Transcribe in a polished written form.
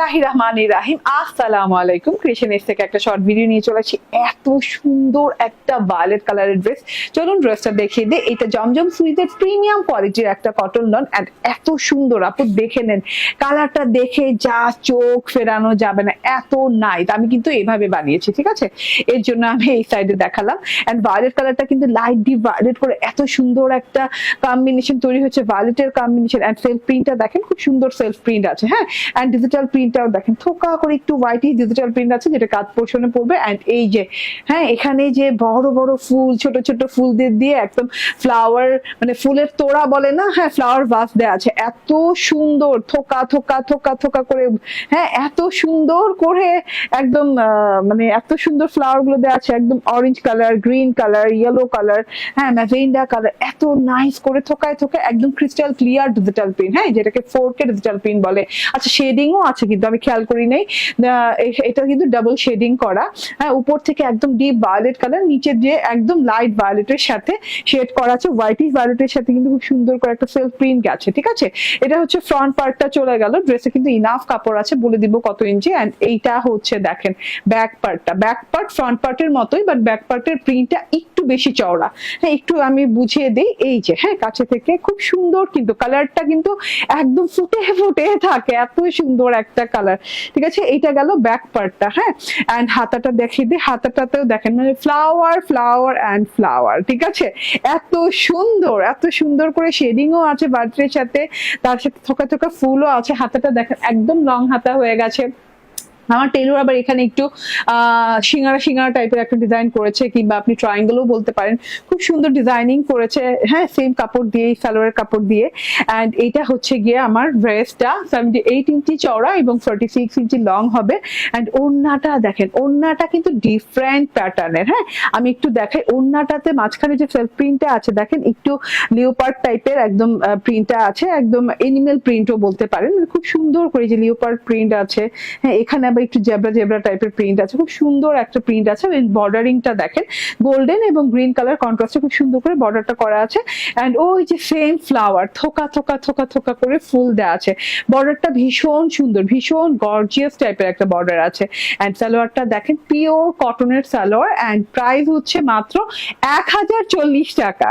বিসমিল্লাহির রহমানির রহিম। আসসালামু আলাইকুম। ক্রিয়েশনস থেকে একটা শর্ট ভিডিও নিয়ে চলে আসি। এত সুন্দর একটা ভায়োলেট কালারের ড্রেস, চলুন ড্রেসটা দেখিয়ে দিই। এটা জমজম সুইজের প্রিমিয়াম কোয়ালিটির একটা কটন লন এন্ড এত সুন্দর, আপু দেখে নেন কালারটা, দেখে যা চোখ ফেরানো যাবে না, এত নাইস। আমি কিন্তু এভাবে বানিয়েছি, ঠিক আছে, এর জন্য আমি এই সাইডে দেখালাম। এন্ড ভায়োলেট কালারটা কিন্তু লাইট ডিপ ভায়োলেট করে এত সুন্দর একটা কম্বিনেশন তৈরি হচ্ছে, ভায়োলেটের কম্বিনেশন। এন্ড সেলফ প্রিন্টটা দেখেন, খুব সুন্দর সেলফ প্রিন্ট আছে। হ্যাঁ, এন্ড ডিজিটাল প্রিন্টটাও দেখেন, থোকা করে একটু হোয়াইটই ডিজিটাল প্রিন্ট আছে, যেটা কাঁধ পোর্শনে পড়বে। এন্ড এই যে হ্যাঁ, এখানে যে বড় বড় ফুল, ছোট ছোট ফুল দিয়ে একদম ফ্লাওয়ার, মানে ফুলের তোড়া বলে না, হ্যাঁ, ফ্লাওয়ার ভাস দেওয়া আছে। এত সুন্দর থোকা থোকা থোকা থোকা করে, হ্যাঁ, এত সুন্দর করে একদম মানে এত সুন্দর ফ্লাওয়ার গুলো দেওয়া আছে, একদম orange colour, green colour, yellow colour, হ্যাঁ, ম্যাজেন্ডা কালার, এত নাইস করে থোকায় থোকায় একদম ক্রিস্টাল ক্লিয়ার ডিজিটাল প্রিন্ট, হ্যাঁ, যেটাকে 4K ডিজিটাল প্রিন্ট বলে। আচ্ছা, শেডিংও আছে কিন্তু আমি খেয়াল করি নাই, এটা কিন্তু ডাবল শেডিং করা। হ্যাঁ, উপর থেকে একদম ডিপ ভায়োলেট কালার, নিচে যে একদম লাইট ভায়োলেটের সাথে শেড করা আছে, হোয়াইটিশ ভায়োলেটের সাথে কিন্তু খুব সুন্দর করে একটা সেলফ প্রিন্ট গেছে, ঠিক আছে। এটা হচ্ছে ফ্রন্ট পার্টটা চলে গেল। ড্রেসে কিন্তু ইনাফ কাপড় আছে, বলে দিব কত ইঞ্চি। এন্ড এইটা হচ্ছে দেখেন ব্যাক পার্টটা, ব্যাক পার্ট ফ্রন্ট পার্টের মতোই, বাট ব্যাক পার্টের প্রিন্টটা একটু বেশি চওড়া। হ্যাঁ, একটু আমি বুঝিয়ে দিই, এই যে হ্যাঁ, কাছে থেকে খুব সুন্দর, কিন্তু কালারটা কিন্তু একদম ফুটে ফুটে থাকে, এত সুন্দর একটা কালার, ঠিক আছে। এইটা গেল ব্যাক পার্টটা। হ্যাঁ, এন্ড হাতাটা দেখিয়ে দিই, হাতাটাতেও দেখেন মানে ফ্লাওয়ার ফ্লাওয়ার এন্ড ফ্লাওয়ার, ঠিক আছে। এত সুন্দর, এত সুন্দর করে শেডিংও আছে বার্থডের সাথে, তার সাথে থোকা থোকা ফুলও আছে। হাতাটা দেখেন একদম লং হাতা হয়ে গেছে। আমার টেলর আবার এখানে একটু সিঙ্গারা সিঙ্গারা টাইপের একটা ডিজাইন করেছে, কিংবা আপনি ট্রায়াঙ্গেলও বলতে পারেন। খুব সুন্দর ডিজাইনিং করেছে, হ্যাঁ, সেম কাপড় দিয়ে, সালোয়ারের কাপড় দিয়ে। এন্ড এইটা হচ্ছে গিয়ে আমার ড্রেসটা 78 ইঞ্চি চওড়া এবং 46 ইঞ্চি লং হবে। এন্ড ওড়নাটা দেখেন, ওড়নাটা কিন্তু ডিফারেন্ট প্যাটার্নের। হ্যাঁ, আমি একটু দেখাই, ওড়নাটাতে মাঝখানে যে সেলফ প্রিন্টটা আছে দেখেন, একটু লিওপার্ড টাইপের একদম প্রিন্টটা আছে, একদম এনিমেল প্রিন্টও বলতে পারেন। খুব সুন্দর করে যে লিওপার্ড প্রিন্ট আছে, হ্যাঁ, এখানে একটু জেব্রা জেব্রা টাইপের প্রিন্ট আছে, খুব সুন্দর একটা প্রিন্ট আছে। বর্ডারিংটা দেখেন, গোল্ডেন এবং গ্রিন কালার কন্ট্রাস্টে খুব সুন্দর করে বর্ডারটা করা আছে। এন্ড ওই যে সেম ফ্লাওয়ার থোকা থোকা থোকা থোকা করে ফুল দেওয়া আছে। বর্ডারটা ভীষণ সুন্দর, ভীষণ গর্জিয়াস টাইপের একটা বর্ডার আছে। এন্ড সালোয়ারটা দেখেন, পিওর কটনের সালোয়ার। এন্ড প্রাইস হচ্ছে মাত্র 1040 টাকা।